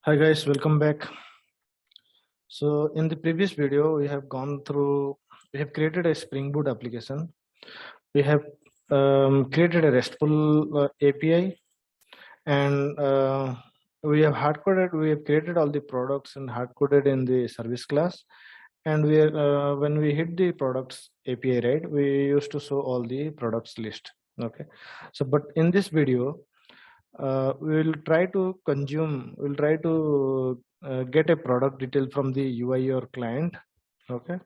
Hi guys, welcome back. So in the previous video, we have created a Spring Boot application. We have created a RESTful API, and we have created all the products and hard coded in the service class. And when we hit the products API, right, we used to show all the products list. Okay. So, but in this video, we'll try to get a product detail from the UI or client. Okay.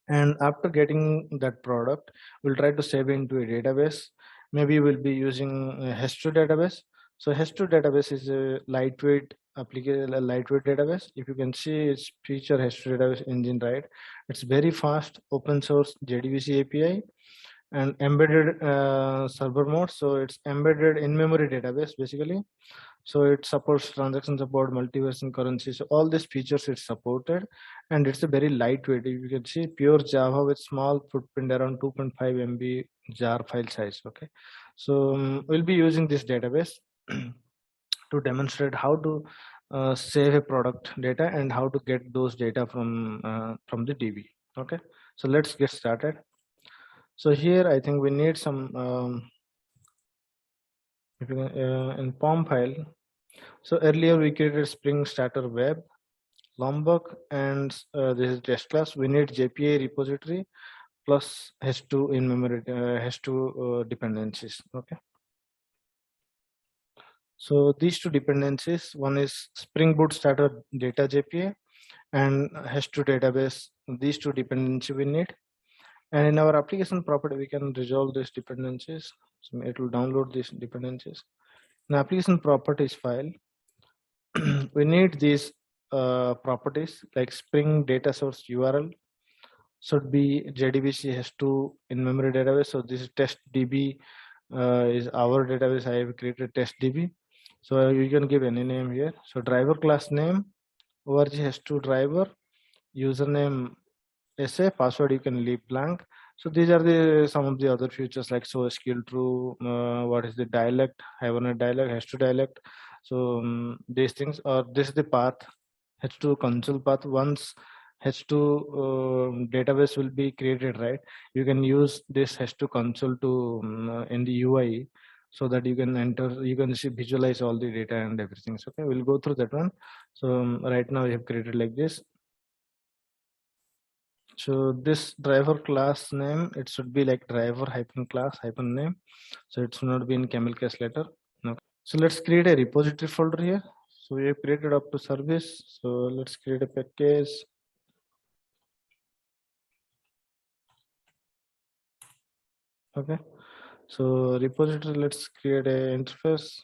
And after getting that product, we'll try to save into a database. Maybe we'll be using a H2 database. So H2 database is a lightweight application, a lightweight database. If you can see its feature H2 database engine, right, it's very fast, open source JDBC API and embedded server mode. So it's embedded in memory database basically. So it supports transaction support, multi-version currency. So all these features it's supported, and it's a very lightweight. You can see pure Java with small footprint around 2.5 MB jar file size. Okay, so we'll be using this database to demonstrate how to save a product data and how to get those data from the DB. Okay, so let's get started. So here I think we need some if you can, in POM file. So earlier we created Spring Starter Web, Lombok, and this is test class. We need JPA repository plus H2 in memory, H2 dependencies. Okay. So these two dependencies, one is Spring Boot Starter Data JPA and H2 database. These two dependencies we need. And in our application property, we can resolve these dependencies. So it will download these dependencies. In application properties file, we need these properties like Spring data source URL should be JDBC H2 in memory database. So this is test DB is our database. I have created test DB. So you can give any name here. So driver class name, org H2 driver, username SA, password you can leave blank. So these are the some of the other features like so skill true, what is the dialect, Hibernate dialect, H2 dialect. So these things, or this is the path, H2 console path. Once H2 database will be created, right, you can use this H2 console to in the UI, so that you can enter, you can see, visualize all the data and everything. So okay, we'll go through that one. So right now we have created like this. So this driver class name, it should be like driver hyphen class hyphen name. So it should not be in camel case letter. No. So let's create a repository folder here. So we have created up to service. So let's create a package. Okay. So repository, let's create a interface.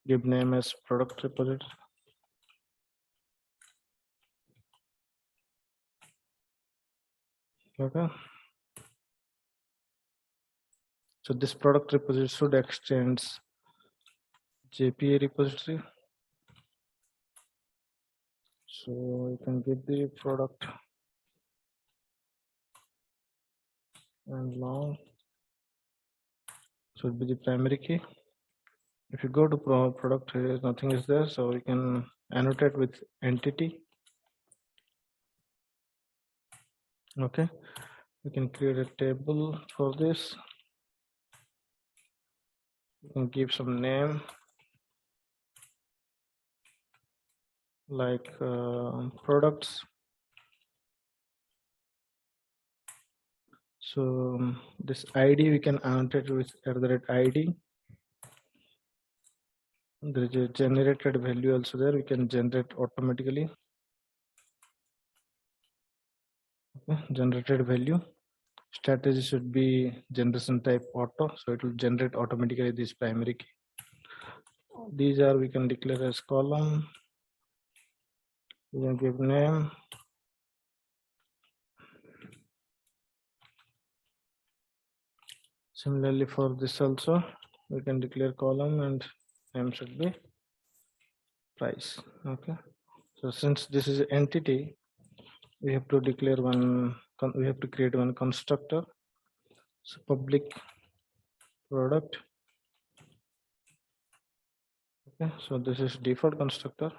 Give name as product repository. Okay. So this product repository should extend JPA repository. So you can give the product and long should be the primary key. If you go to product, here nothing is there, so we can annotate with entity. Okay, we can create a table for this. You can give some name like products. So this ID we can annotate with @ID. There is a generated value also there. We can generate automatically. Okay, generated value. Strategy should be generation type auto, so it will generate automatically this primary key. These are, we can declare as column. We can give name. Similarly for this also, we can declare column and name should be price. Okay. So since this is entity, we have to declare one, we have to create one constructor. So public product. Okay, so this is default constructor.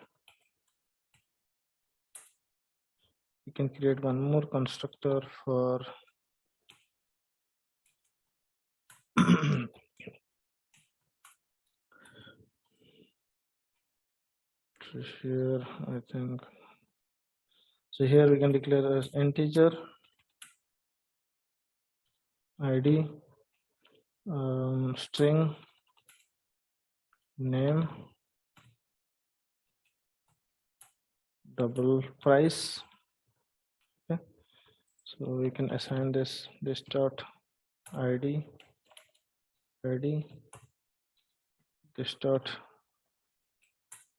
We can create one more constructor for so here I think, so here we can declare as integer id, string name, double price. Okay, so we can assign this dot id, this dot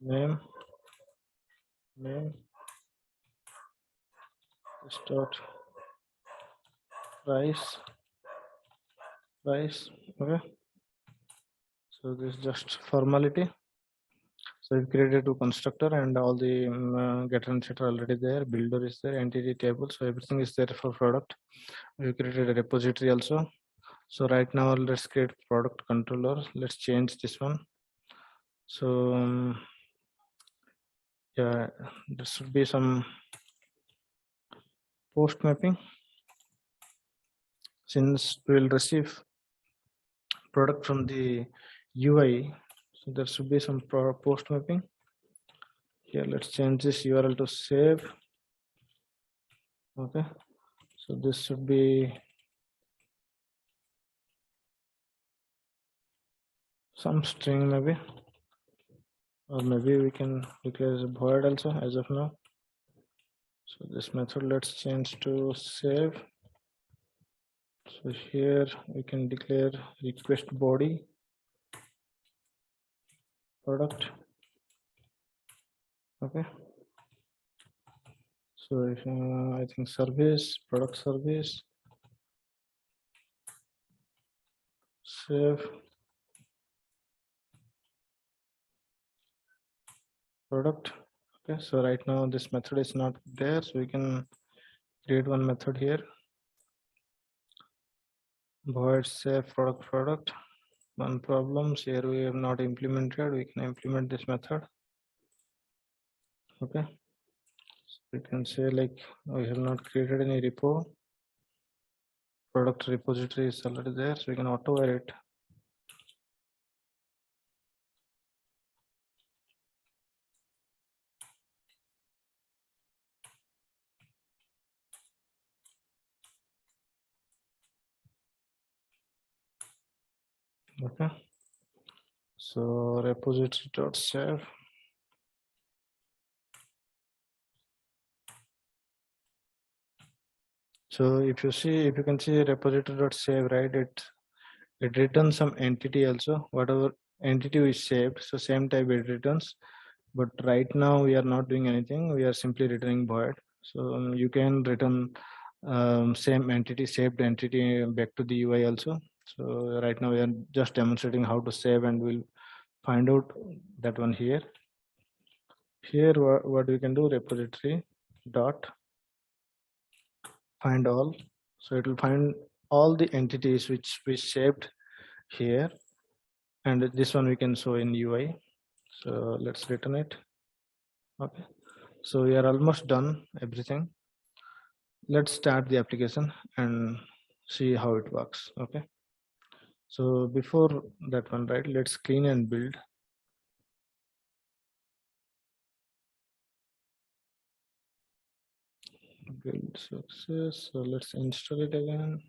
name, this dot price. Okay, so this is just formality. So we've created two constructor and all the getter and setter already there, builder is there, entity table, so everything is there for product. We created a repository also. So right now let's create product controller. Let's change this one. So yeah, there should be some post mapping. Since we will receive product from the UI, so there should be some post mapping. Here let's change this URL to save. Okay, so this should be some string maybe, or maybe we can declare as a void also as of now. So this method let's change to save. So here we can declare request body product. Okay, so if, I think service, product service, save product. Okay, so right now this method is not there, so we can create one method here, void save product. One problem here, we have not implemented, we can implement this method. Okay, so we can say like we have not created any repo, product repository is already there, so we can auto write it. Okay, so repository dot save. So if you can see repository dot save, right, it returns some entity also, whatever entity we saved, so same type it returns. But right now we are not doing anything, we are simply returning void. So you can return same entity, saved entity, back to the UI also. So right now we are just demonstrating how to save, and we'll find out that one here. What we can do, repository dot find all, so it will find all the entities which we saved here, and this one we can show in UI. So let's return it. Okay, so we are almost done everything. Let's start the application and see how it works. Okay, so before that one, right, let's clean and build. Build success, so let's install it again.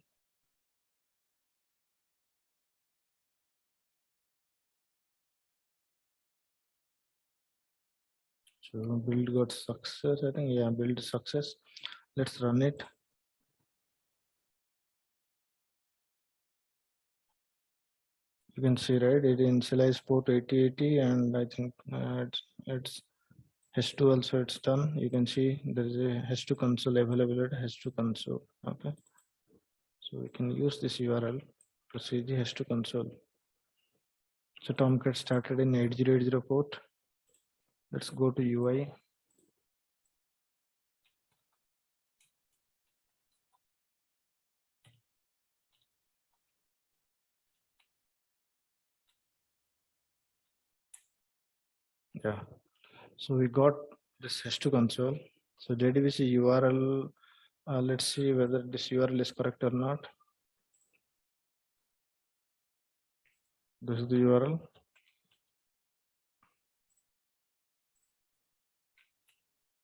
So build got success, I think. Yeah, build success. Let's run it. You can see, right, it initialized port 8080, and I think it's H2 also, it's done. You can see there is a H2 console available at H2 console. Okay, so we can use this URL to see the H2 console. So Tomcat started in 8080 port. Let's go to UI. Yeah. So we got this H2 console. So JDBC URL, let's see whether this URL is correct or not. This is the URL.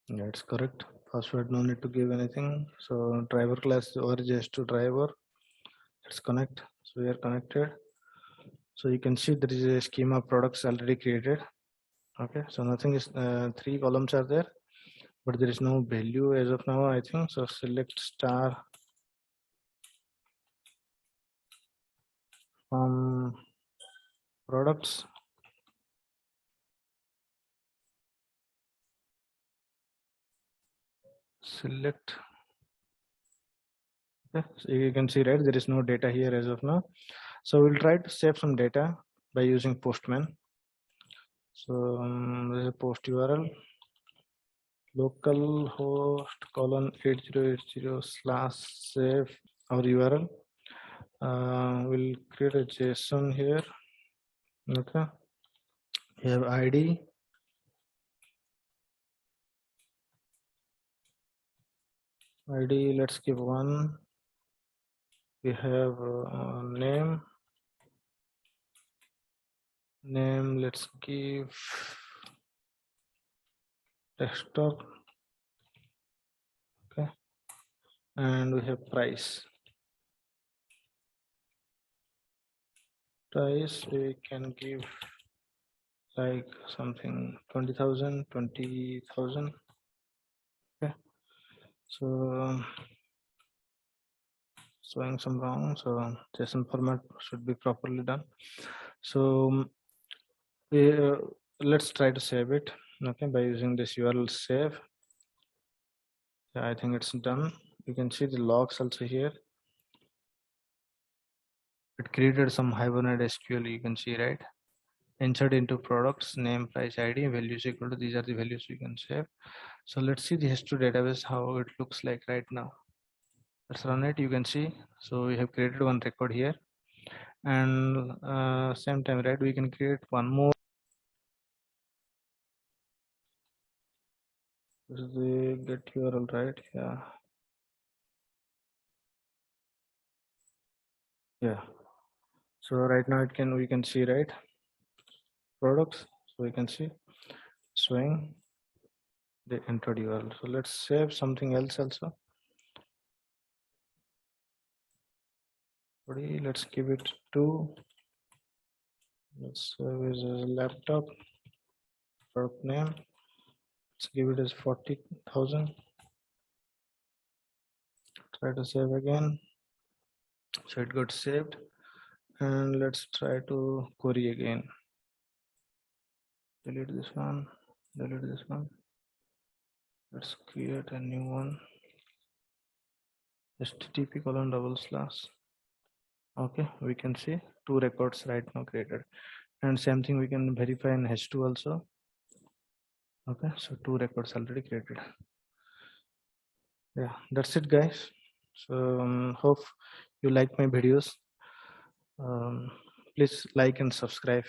Yeah, it's correct. Password, no need to give anything. So driver class or just to driver. Let's connect. So we are connected. So you can see there is a schema products already created. Okay, so nothing is 3 columns are there, but there is no value as of now, I think. So select star from products. Select. Okay, so you can see, right, there is no data here as of now. So we'll try to save some data by using Postman. So there's a post URL, localhost colon 8080/save our URL. We'll create a JSON here. Okay, we have ID, let's give 1. We have name, let's give desktop. Okay, and we have price. We can give like something 20,000. Okay, so showing some wrong, so JSON format should be properly done. So let's try to save it. Okay, by using this URL save. Yeah, I think it's done. You can see the logs also here. It created some Hibernate SQL, you can see, right? Insert into products, name, price, ID, values equal to, these are the values you can save. So let's see the H2 database, how it looks like right now. Let's run it. You can see, so we have created one record here, and same time, right, we can create one more. This is the get URL, right? Yeah. So right now we can see, right, products. So we can see showing the entered URL. So let's save something else also. Let's give it to, let's save as a laptop. Product name, let's give it as 40,000. Try to save again. So it got saved, and let's try to query again. Delete this one, delete this one. Let's create a new one. http:// okay, we can see 2 records right now created, and same thing we can verify in H2 also. Okay, so 2 records already created. Yeah, that's it, guys. So hope you like my videos. Please like and subscribe.